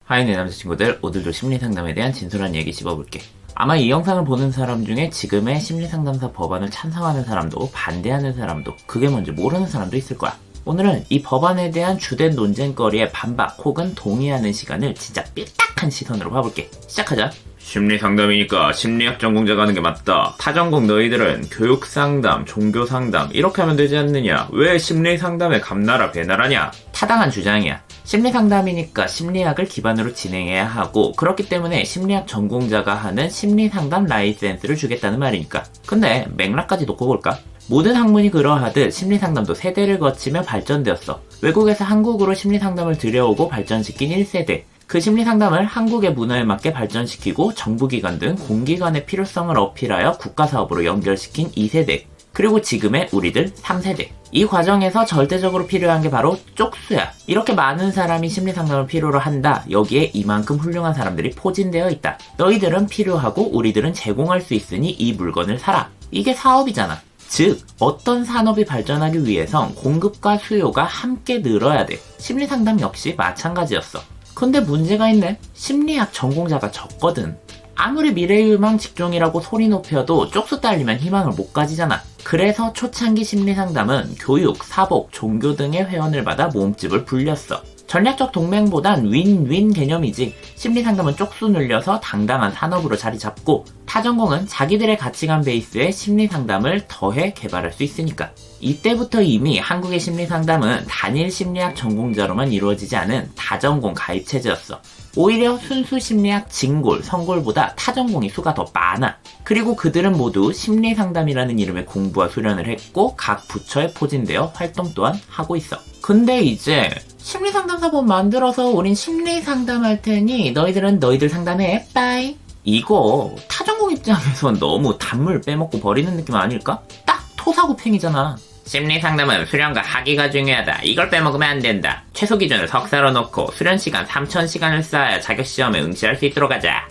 하이 내 남자친구들, 오늘도 심리상담에 대한 진솔한 얘기 씹어볼게. 아마 이 영상을 보는 사람 중에 지금의 심리상담사 법안을 찬성하는 사람도 반대하는 사람도 그게 뭔지 모르는 사람도 있을 거야. 오늘은 이 법안에 대한 주된 논쟁거리에 반박 혹은 동의하는 시간을 진짜 삐딱한 시선으로 봐볼게. 시작하자. 심리상담이니까 심리학 전공자가 하는 게 맞다. 타전공 너희들은 교육상담, 종교상담 이렇게 하면 되지 않느냐. 왜 심리상담에 감나라 배나라냐. 타당한 주장이야. 심리상담이니까 심리학을 기반으로 진행해야 하고 그렇기 때문에 심리학 전공자가 하는 심리상담 라이센스를 주겠다는 말이니까. 근데 맥락까지 놓고 볼까? 모든 학문이 그러하듯 심리상담도 세대를 거치며 발전되었어. 외국에서 한국으로 심리상담을 들여오고 발전시킨 1세대. 그 심리상담을 한국의 문화에 맞게 발전시키고 정부기관 등 공기관의 필요성을 어필하여 국가사업으로 연결시킨 2세대. 그리고 지금의 우리들 3세대. 이 과정에서 절대적으로 필요한 게 바로 쪽수야. 이렇게 많은 사람이 심리상담을 필요로 한다. 여기에 이만큼 훌륭한 사람들이 포진되어 있다. 너희들은 필요하고 우리들은 제공할 수 있으니 이 물건을 사라. 이게 사업이잖아. 즉, 어떤 산업이 발전하기 위해선 공급과 수요가 함께 늘어야 돼. 심리상담 역시 마찬가지였어. 근데 문제가 있네. 심리학 전공자가 적거든. 아무리 미래유망 직종이라고 소리 높여도 쪽수 딸리면 희망을 못 가지잖아. 그래서 초창기 심리상담은 교육, 사복, 종교 등의 회원을 받아 몸집을 불렸어. 전략적 동맹보단 윈윈 개념이지. 심리상담은 쪽수 늘려서 당당한 산업으로 자리 잡고 타전공은 자기들의 가치관 베이스에 심리상담을 더해 개발할 수 있으니까. 이때부터 이미 한국의 심리상담은 단일 심리학 전공자로만 이루어지지 않은 다전공 가입체제였어. 오히려 순수 심리학 진골, 성골보다 타전공이 수가 더 많아. 그리고 그들은 모두 심리상담이라는 이름의 공부와 수련을 했고 각 부처에 포진되어 활동 또한 하고 있어. 근데 이제 심리상담사법 만들어서 우린 심리상담할 테니 너희들은 너희들 상담해. 빠이. 이거 타전공 입장에선 너무 단물 빼먹고 버리는 느낌 아닐까? 딱 토사구팽이잖아. 심리상담은 수련과 학위가 중요하다. 이걸 빼먹으면 안 된다. 최소 기준을 석사로 놓고 수련시간 3000시간을 쌓아야 자격시험에 응시할 수 있도록 하자.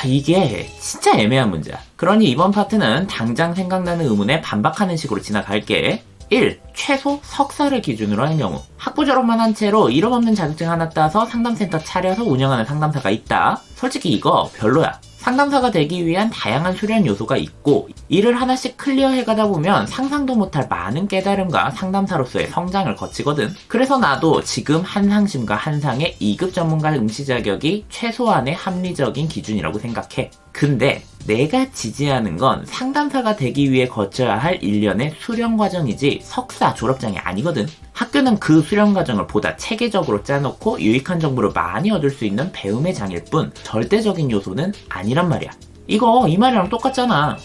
이게 진짜 애매한 문제야. 그러니 이번 파트는 당장 생각나는 의문에 반박하는 식으로 지나갈게. 1. 최소 석사를 기준으로 하는 경우. 학부 졸업만 한 채로 이름 없는 자격증 하나 따서 상담센터 차려서 운영하는 상담사가 있다. 솔직히 이거 별로야. 상담사가 되기 위한 다양한 수련 요소가 있고 이를 하나씩 클리어해가다 보면 상상도 못할 많은 깨달음과 상담사로서의 성장을 거치거든. 그래서 나도 지금 한상심과 한상의 2급 전문가 응시 자격이 최소한의 합리적인 기준이라고 생각해. 근데 내가 지지하는 건 상담사가 되기 위해 거쳐야 할 1년의 수련 과정이지 석사 졸업장이 아니거든. 학교는 그 수련 과정을 보다 체계적으로 짜놓고 유익한 정보를 많이 얻을 수 있는 배움의 장일 뿐 절대적인 요소는 아니란 말이야. 이거 이 말이랑 똑같잖아.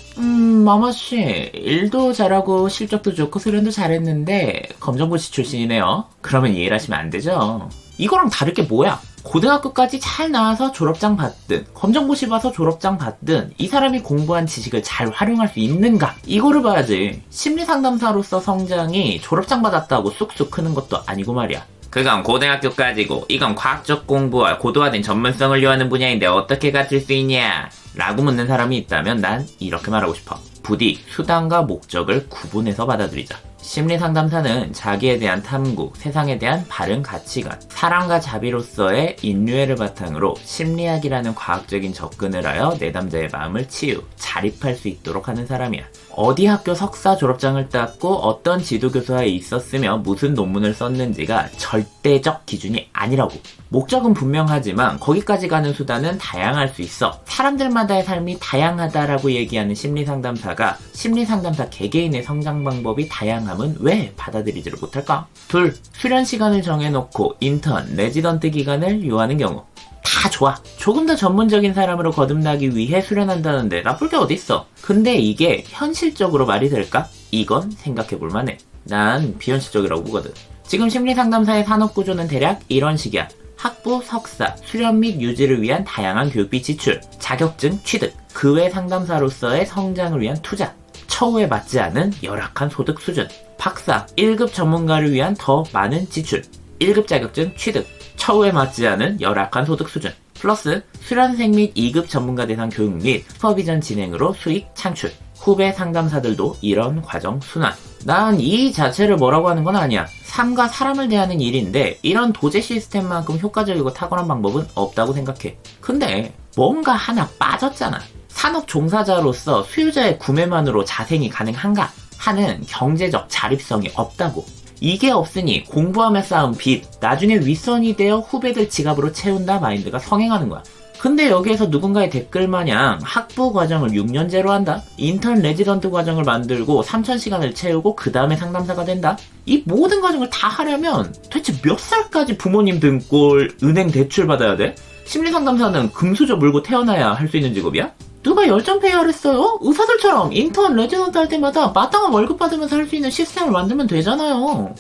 마마씨 일도 잘하고 실적도 좋고 수련도 잘했는데 검정고시 출신이네요. 그러면 이해를 하시면 안 되죠. 이거랑 다를 게 뭐야? 고등학교까지 잘 나와서 졸업장 받든 검정고시 봐서 졸업장 받든 이 사람이 공부한 지식을 잘 활용할 수 있는가? 이거를 봐야지. 심리상담사로서 성장이 졸업장 받았다고 쑥쑥 크는 것도 아니고 말이야. 그건 고등학교까지고 이건 과학적 공부와 고도화된 전문성을 요하는 분야인데 어떻게 갖출 수 있냐? 라고 묻는 사람이 있다면 난 이렇게 말하고 싶어. 부디 수단과 목적을 구분해서 받아들이자. 심리상담사는 자기에 대한 탐구, 세상에 대한 바른 가치관, 사랑과 자비로서의 인류애를 바탕으로 심리학이라는 과학적인 접근을 하여 내담자의 마음을 치유, 자립할 수 있도록 하는 사람이야. 어디 학교 석사 졸업장을 땄고 어떤 지도교수와에 있었으며 무슨 논문을 썼는지가 절대적 기준이 아니라고. 목적은 분명하지만 거기까지 가는 수단은 다양할 수 있어. 사람들마다의 삶이 다양하다라고 얘기하는 심리상담사가 심리상담사 개개인의 성장 방법이 다양함은 왜 받아들이지를 못할까? 2. 수련 시간을 정해놓고 인턴, 레지던트 기간을 요하는 경우. 다 좋아. 조금 더 전문적인 사람으로 거듭나기 위해 수련한다는데 나쁠 게 어딨어. 근데 이게 현실적으로 말이 될까? 이건 생각해볼 만해. 난 비현실적이라고 보거든. 지금 심리상담사의 산업구조는 대략 이런 식이야. 학부, 석사, 수련 및 유지를 위한 다양한 교육비 지출, 자격증 취득, 그 외 상담사로서의 성장을 위한 투자, 처우에 맞지 않은 열악한 소득 수준, 박사, 1급 전문가를 위한 더 많은 지출, 1급 자격증 취득, 처우에 맞지 않은 열악한 소득 수준, 플러스 수련생 및 2급 전문가 대상 교육 및 슈퍼비전 진행으로 수익 창출. 후배 상담사들도 이런 과정 순환. 난 이 자체를 뭐라고 하는 건 아니야. 삶과 사람을 대하는 일인데 이런 도제 시스템만큼 효과적이고 탁월한 방법은 없다고 생각해. 근데 뭔가 하나 빠졌잖아. 산업 종사자로서 수요자의 구매만으로 자생이 가능한가 하는 경제적 자립성이 없다고. 이게 없으니 공부하며 쌓은 빚, 나중에 윗선이 되어 후배들 지갑으로 채운다 마인드가 성행하는 거야. 근데 여기에서 누군가의 댓글 마냥 학부 과정을 6년제로 한다? 인턴 레지던트 과정을 만들고 3,000시간을 채우고 그 다음에 상담사가 된다? 이 모든 과정을 다 하려면 대체 몇 살까지 부모님 등골 은행 대출 받아야 돼? 심리상담사는 금수저 물고 태어나야 할 수 있는 직업이야? 누가 열정페이를 했어요? 의사들처럼 인턴 레지던트 할 때마다 마땅한 월급 받으면서 할 수 있는 시스템을 만들면 되잖아요.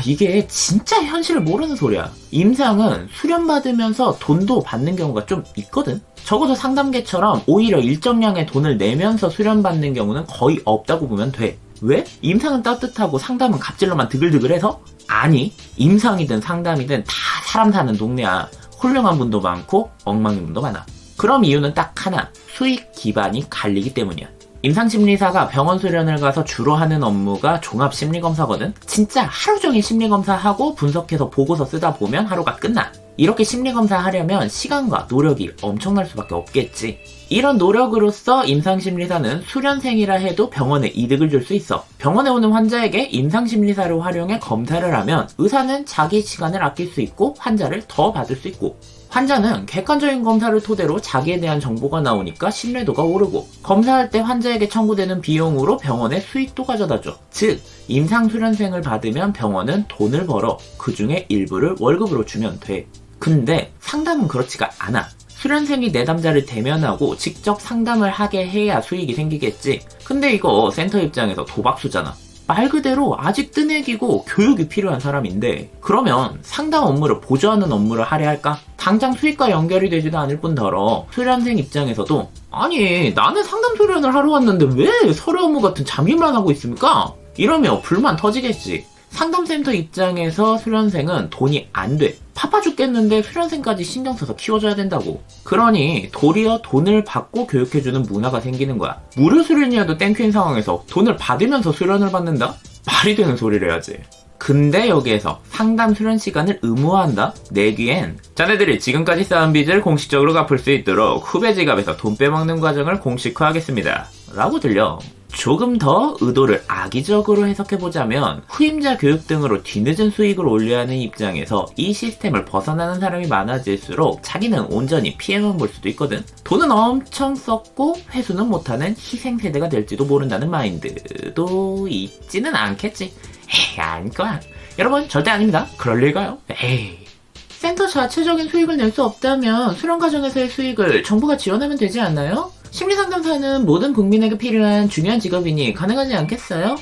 이게 진짜 현실을 모르는 소리야. 임상은 수련받으면서 돈도 받는 경우가 좀 있거든? 적어도 상담계처럼 오히려 일정량의 돈을 내면서 수련받는 경우는 거의 없다고 보면 돼. 왜? 임상은 따뜻하고 상담은 갑질로만 드글드글해서? 아니, 임상이든 상담이든 다 사람 사는 동네야. 훌륭한 분도 많고 엉망인 분도 많아. 그럼 이유는 딱 하나, 수익 기반이 갈리기 때문이야. 임상심리사가 병원 수련을 가서 주로 하는 업무가 종합심리검사거든? 진짜 하루 종일 심리검사하고 분석해서 보고서 쓰다 보면 하루가 끝나. 이렇게 심리검사 하려면 시간과 노력이 엄청날 수밖에 없겠지. 이런 노력으로서 임상심리사는 수련생이라 해도 병원에 이득을 줄 수 있어. 병원에 오는 환자에게 임상심리사를 활용해 검사를 하면 의사는 자기 시간을 아낄 수 있고 환자를 더 받을 수 있고, 환자는 객관적인 검사를 토대로 자기에 대한 정보가 나오니까 신뢰도가 오르고, 검사할 때 환자에게 청구되는 비용으로 병원에 수익도 가져다줘. 즉, 임상수련생을 받으면 병원은 돈을 벌어 그 중에 일부를 월급으로 주면 돼. 근데 상담은 그렇지가 않아. 수련생이 내담자를 대면하고 직접 상담을 하게 해야 수익이 생기겠지. 근데 이거 센터 입장에서 도박수잖아. 말 그대로 아직 뜨내기고 교육이 필요한 사람인데, 그러면 상담 업무를 보조하는 업무를 하려 할까? 당장 수익과 연결이 되지도 않을 뿐더러 수련생 입장에서도 아니, 나는 상담 수련을 하러 왔는데 왜 서류 업무 같은 잡일만 하고 있습니까? 이러며 불만 터지겠지. 상담센터 입장에서 수련생은 돈이 안 돼. 파파 죽겠는데 수련생까지 신경 써서 키워줘야 된다고. 그러니 도리어 돈을 받고 교육해주는 문화가 생기는 거야. 무료 수련이라도 땡큐인 상황에서 돈을 받으면서 수련을 받는다? 말이 되는 소리를 해야지. 근데 여기에서 상담 수련 시간을 의무화한다? 내기엔 자네들이 지금까지 쌓은 빚을 공식적으로 갚을 수 있도록 후배 지갑에서 돈 빼먹는 과정을 공식화하겠습니다 라고 들려. 조금 더 의도를 악의적으로 해석해보자면 후임자 교육 등으로 뒤늦은 수익을 올려야 하는 입장에서 이 시스템을 벗어나는 사람이 많아질수록 자기는 온전히 피해만 볼 수도 있거든. 돈은 엄청 썼고 회수는 못하는 희생세대가 될지도 모른다는 마인드도 있지는 않겠지. 에이, 아닐 거야. 여러분, 절대 아닙니다. 그럴 리가요. 에이. 센터 자체적인 수익을 낼 수 없다면 수련 과정에서의 수익을 정부가 지원하면 되지 않나요? 심리상담사는 모든 국민에게 필요한 중요한 직업이니 가능하지 않겠어요?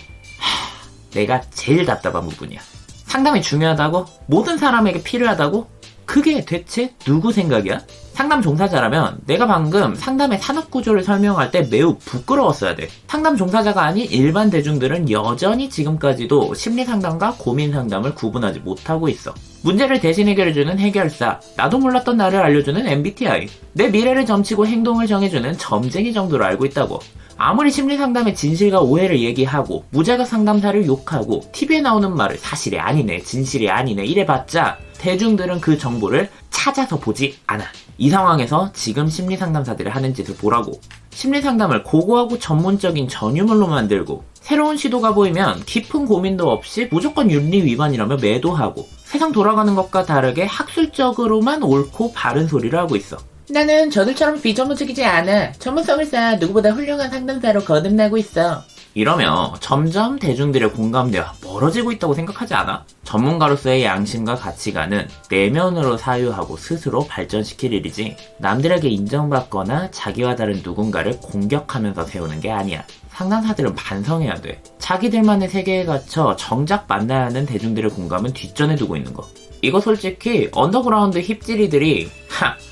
내가 제일 답답한 부분이야. 상담이 중요하다고? 모든 사람에게 필요하다고? 그게 대체 누구 생각이야? 상담 종사자라면 내가 방금 상담의 산업구조를 설명할 때 매우 부끄러웠어야 돼. 상담 종사자가 아닌 일반 대중들은 여전히 지금까지도 심리상담과 고민상담을 구분하지 못하고 있어. 문제를 대신 해결해주는 해결사, 나도 몰랐던 나를 알려주는 MBTI, 내 미래를 점치고 행동을 정해주는 점쟁이 정도로 알고 있다고. 아무리 심리상담의 진실과 오해를 얘기하고 무자격 상담사를 욕하고 TV에 나오는 말을 사실이 아니네, 진실이 아니네 이래봤자 대중들은 그 정보를 찾아서 보지 않아. 이 상황에서 지금 심리상담사들이 하는 짓을 보라고. 심리상담을 고고하고 전문적인 전유물로 만들고 새로운 시도가 보이면 깊은 고민도 없이 무조건 윤리 위반이라며 매도하고 세상 돌아가는 것과 다르게 학술적으로만 옳고 바른 소리를 하고 있어. 나는 저들처럼 비전문적이지 않아. 전문성을 쌓아 누구보다 훌륭한 상담사로 거듭나고 있어. 이러며 점점 대중들의 공감대와 멀어지고 있다고 생각하지 않아? 전문가로서의 양심과 가치관은 내면으로 사유하고 스스로 발전시킬 일이지 남들에게 인정받거나 자기와 다른 누군가를 공격하면서 세우는 게 아니야. 상담사들은 반성해야 돼. 자기들만의 세계에 갇혀 정작 만나야 하는 대중들의 공감은 뒷전에 두고 있는 거. 이거 솔직히 언더그라운드 힙지리들이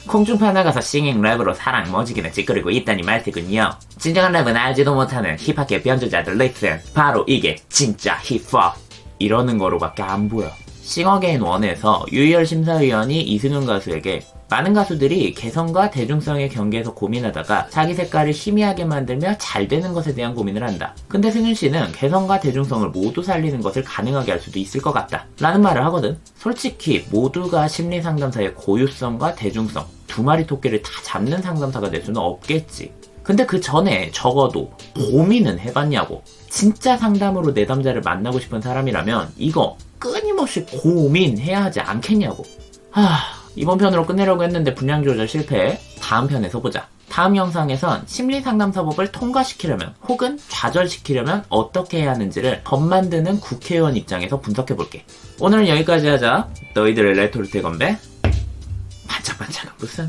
콩중파 나가서 싱잉 랩으로 사랑 머지기나 찌끄리고 있다니 말이군요. 진정한 랩은 알지도 못하는 힙합계 변조자들 릭슨, 바로 이게 진짜 힙합 이러는 거로밖에 안 보여. 싱어게인 1에서 유희열 심사위원이 이승훈 가수에게 많은 가수들이 개성과 대중성의 경계에서 고민하다가 자기 색깔을 희미하게 만들며 잘 되는 것에 대한 고민을 한다. 근데 승윤 씨는 개성과 대중성을 모두 살리는 것을 가능하게 할 수도 있을 것 같다. 라는 말을 하거든. 솔직히 모두가 심리상담사의 고유성과 대중성, 두 마리 토끼를 다 잡는 상담사가 될 수는 없겠지. 근데 그 전에 적어도 고민은 해봤냐고. 진짜 상담으로 내담자를 만나고 싶은 사람이라면 이거 끊임없이 고민해야 하지 않겠냐고. 이번 편으로 끝내려고 했는데 분량 조절 실패. 다음 편에서 보자. 다음 영상에선 심리상담사법을 통과시키려면 혹은 좌절시키려면 어떻게 해야 하는지를 법 만드는 국회의원 입장에서 분석해볼게. 오늘은 여기까지 하자. 너희들의 레토르트 건배 반짝반짝은 무슨